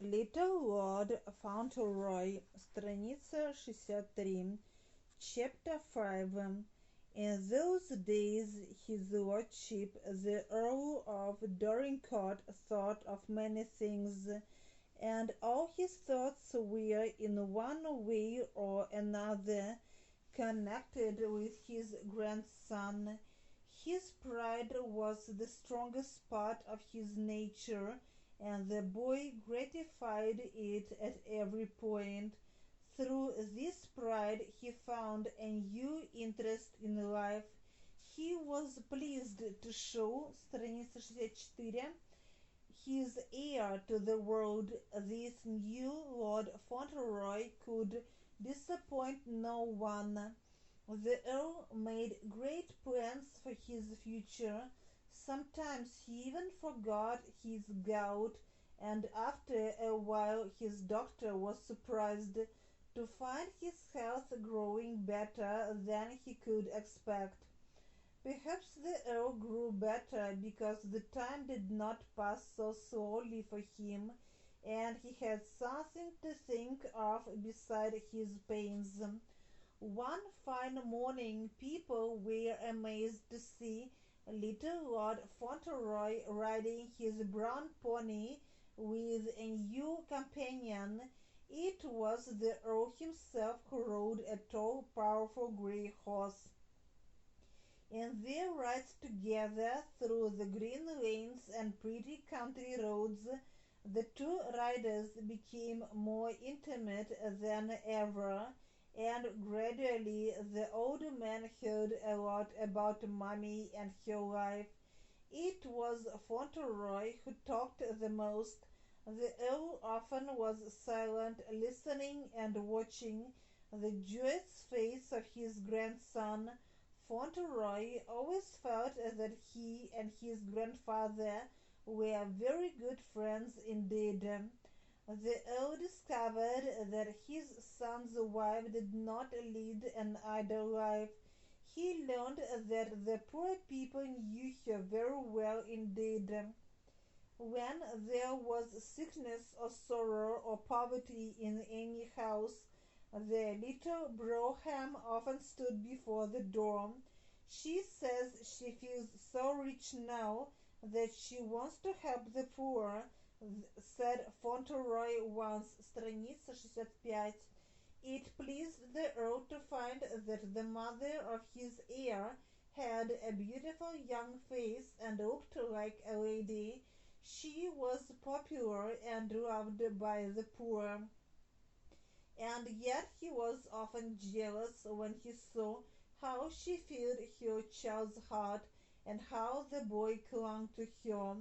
Little Lord Fauntleroy, страница 63, Chapter 5. In those days his lordship, the Earl of Dorincourt, thought of many things, and all his thoughts were in one way or another connected with his grandson. His pride was the strongest part of his nature, and the boy gratified it at every point. Through this pride he found a new interest in life. He was pleased to show, страница 64, his heir to the world. This new Lord Fauntleroy could disappoint no one. The Earl made great plans for his future. Sometimes he even forgot his gout, and after a while his doctor was surprised to find his health growing better than he could expect. Perhaps the Earl grew better because the time did not pass so slowly for him, and he had something to think of beside his pains. One fine morning people were amazed to see little Lord Fauntleroy riding his brown pony with a new companion. It was the Earl himself who rode a tall, powerful grey horse. In their rides together through the green lanes and pretty country roads, the two riders became more intimate than ever, and gradually the old man heard a lot about Mummy and her life. It was Fauntleroy who talked the most. The Earl often was silent, listening and watching the joyous face of his grandson. Fauntleroy always felt that he and his grandfather were very good friends indeed. The Earl discovered that his son's wife did not lead an idle life. He learned that the poor people knew her very well indeed. When there was sickness or sorrow or poverty in any house, the little brougham often stood before the door. She says she feels so rich now that she wants to help the poor, said Fauntleroy once, страница 65. It pleased the Earl to find that the mother of his heir had a beautiful young face and looked like a lady. She was popular and loved by the poor, and yet he was often jealous when he saw how she filled her child's heart and how the boy clung to her.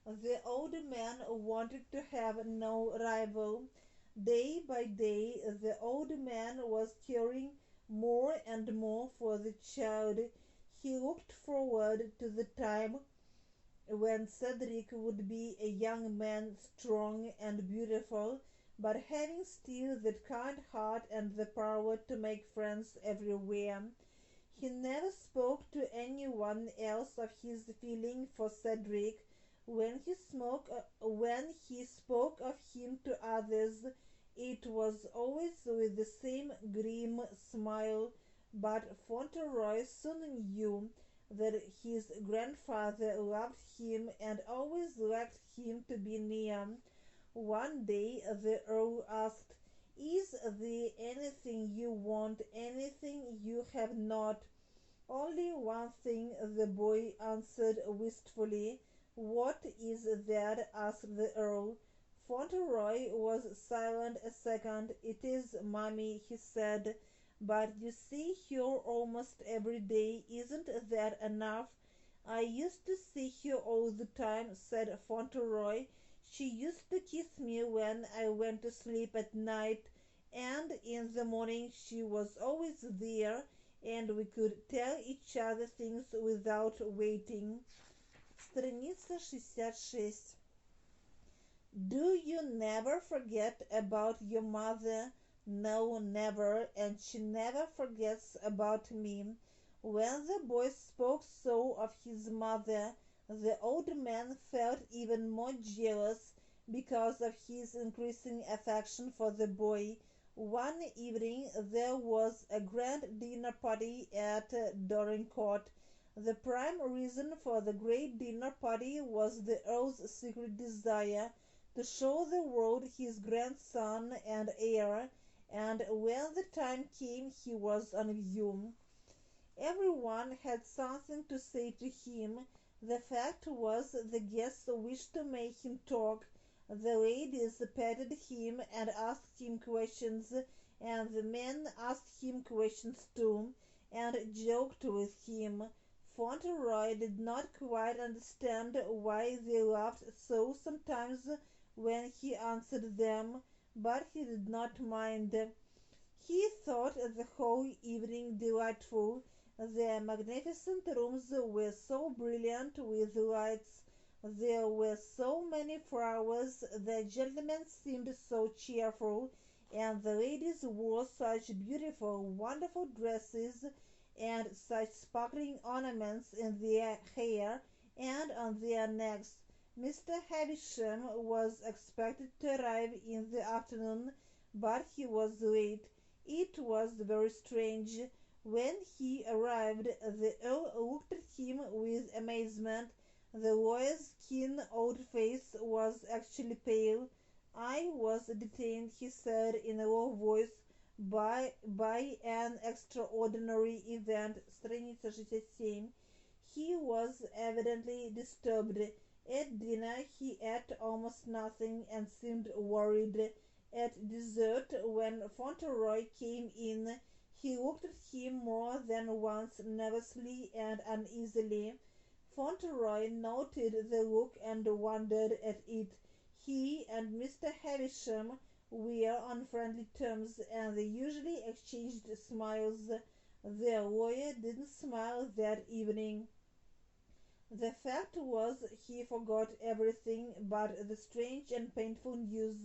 The old man wanted to have no rival. Day by day the old man was caring more and more for the child. He looked forward to the time when Cedric would be a young man, strong and beautiful, but having still that kind heart and the power to make friends everywhere. He never spoke to anyone else of his feeling for Cedric. When he spoke of him to others, it was always with the same grim smile. But Fauntleroy soon knew that his grandfather loved him and always liked him to be near. One day the Earl asked, "Is there anything you want, anything you have not?" "Only one thing," the boy answered wistfully. "What is that?" asked the Earl. Fauntleroy was silent a second. "It is Mummy," he said. "But you see her almost every day. Isn't that enough?" "I used to see her all the time," said Fauntleroy. "She used to kiss me when I went to sleep at night, and in the morning she was always there, and we could tell each other things without waiting." Страница 66. "Do you never forget about your mother?" "No, never, and she never forgets about me." When the boy spoke so of his mother, the old man felt even more jealous because of his increasing affection for the boy. One evening there was a grand dinner party at Dorincourt. The prime reason for the great dinner party was the Earl's secret desire to show the world his grandson and heir, and when the time came he was on view. Everyone had something to say to him. The fact was, the guests wished to make him talk. The ladies petted him and asked him questions, and the men asked him questions too, and joked with him. Fauntleroy did not quite understand why they laughed so sometimes when he answered them, but he did not mind. He thought the whole evening delightful. The magnificent rooms were so brilliant with lights, there were so many flowers, the gentlemen seemed so cheerful, and the ladies wore such beautiful, wonderful dresses, and such sparkling ornaments in their hair and on their necks. Mr. Havisham was expected to arrive in the afternoon, but he was late. It was very strange. When he arrived, the Earl looked at him with amazement. The lawyer's keen old face was actually pale. "I was detained," he said in a low voice, by an extraordinary event. Страница 67. He was evidently disturbed. At dinner he ate almost nothing and seemed worried. At dessert, when Fauntleroy came in, he looked at him more than once nervously and uneasily. Fauntleroy noted the look and wondered at it. He and Mr. Havisham were on friendly terms, and they usually exchanged smiles. The lawyer didn't smile that evening. The fact was, he forgot everything but the strange and painful news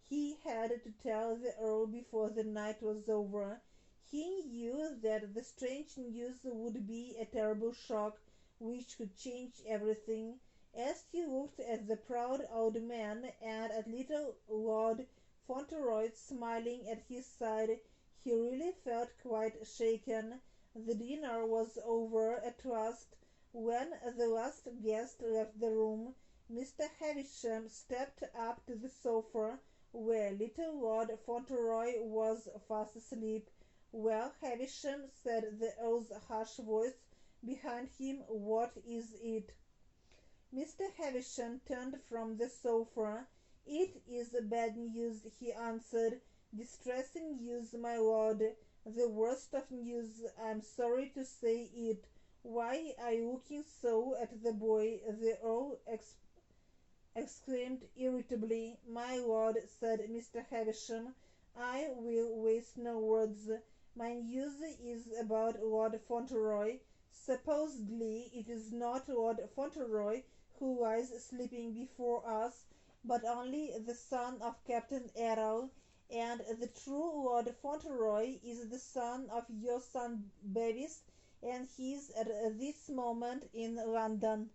he had to tell the Earl before the night was over. He knew that the strange news would be a terrible shock which could change everything. As he looked at the proud old man and at little Lord Fauntleroy smiling at his side, he really felt quite shaken. The dinner was over at last. When the last guest left the room, Mr. Havisham stepped up to the sofa where little Lord Fauntleroy was fast asleep. "Well, Havisham," said the Earl's harsh voice behind him, "what is it?" Mr. Havisham turned from the sofa. "It is bad news," he answered. "Distressing news, my lord. The worst of news. I'm sorry to say it. Why are you looking so at the boy?" the Earl exclaimed irritably. "My lord," said Mr. Havisham, "I will waste no words. My news is about Lord Fauntleroy. Supposedly it is not Lord Fauntleroy who lies sleeping before us, but only the son of Captain Errol, and the true Lord Fauntleroy is the son of your son Bevis, and he is at this moment in London."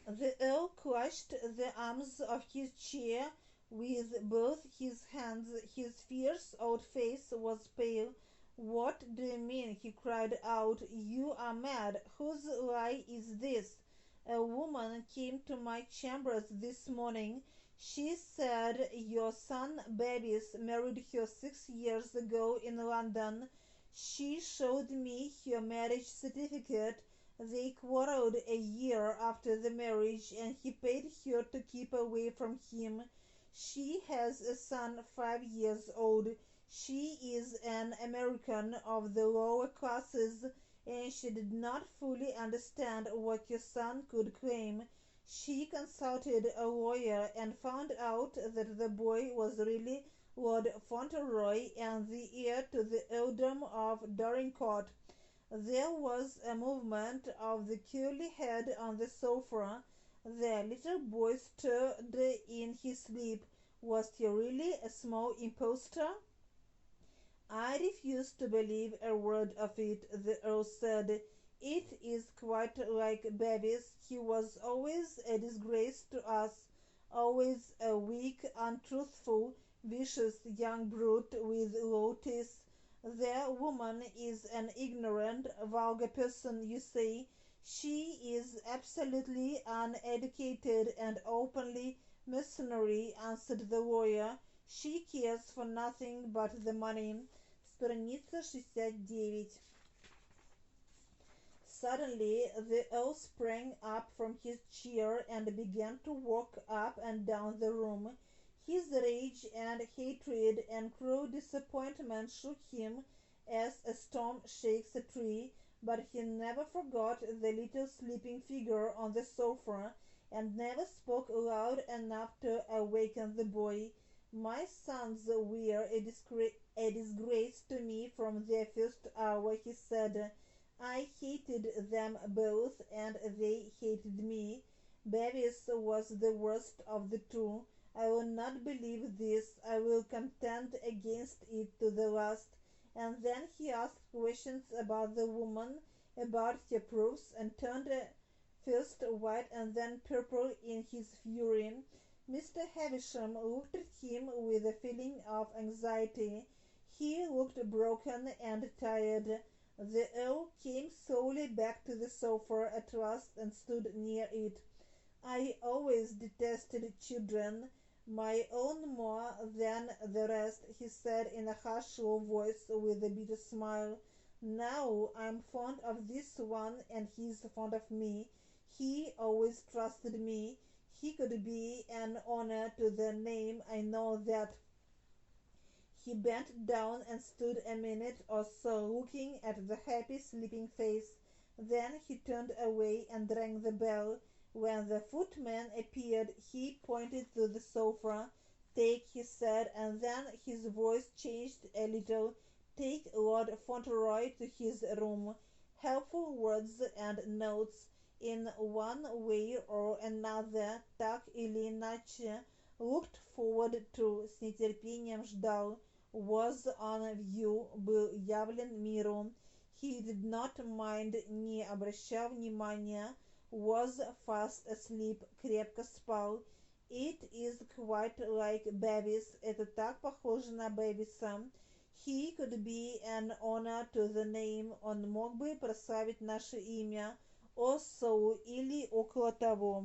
The Earl clutched the arms of his chair with both his hands. His fierce old face was pale. "What do you mean?" he cried out. "You are mad. Whose lie is this?" "A woman came to my chambers this morning. She said your son Bevis married her 6 years ago in London. She showed me her marriage certificate. They quarreled a year after the marriage, and he paid her to keep away from him. She has a son 5 years old. She is an American of the lower classes, and she did not fully understand what your son could claim. She consulted a lawyer and found out that the boy was really Lord Fauntleroy and the heir to the earldom of Dorincourt." There was a movement of the curly head on the sofa. The little boy stirred in his sleep. Was he really a small impostor? "I refuse to believe a word of it," the Earl said. It is quite like Bevis. He was always a disgrace to us, always a weak, untruthful, vicious young brute with low teeth. The woman is an ignorant, vulgar person, you say. She is absolutely uneducated and openly mercenary, answered the lawyer. She cares for nothing but the money. Страница 69. Suddenly the Earl sprang up from his chair and began to walk up and down the room. His rage and hatred and cruel disappointment shook him as a storm shakes a tree, but he never forgot the little sleeping figure on the sofa, and never spoke loud enough to awaken the boy. My sons were a disgrace to me from their first hour, he said. I hated them both, and they hated me. Bevis was the worst of the two. I will not believe this. I will contend against it to the last. And then he asked questions about the woman, about her proofs, and turned first white and then purple in his fury. Mr. Havisham looked at him with a feeling of anxiety. He looked broken and tired. The Earl came slowly back to the sofa at last and stood near it. I always detested children, my own more than the rest, he said in a harsh, low voice with a bitter smile. Now I'm fond of this one and he's fond of me. He always trusted me. He could be an honor to the name, I know that. He bent down and stood a minute or so looking at the happy sleeping face. Then he turned away and rang the bell. When the footman appeared he pointed to the sofa. Take, he said, and then his voice changed a little. Take Lord Fauntleroy to his room. Helpful words and notes in one way or another, так или иначе, looked forward to, с нетерпением ждал, was on view, был явлен миру. He did not mind, не обращал внимания, was fast asleep, крепко спал. It is quite like Bevis. Это так похоже на Бевиса. He could be an honor to the name. Он мог бы прославить наше имя. Also или около того.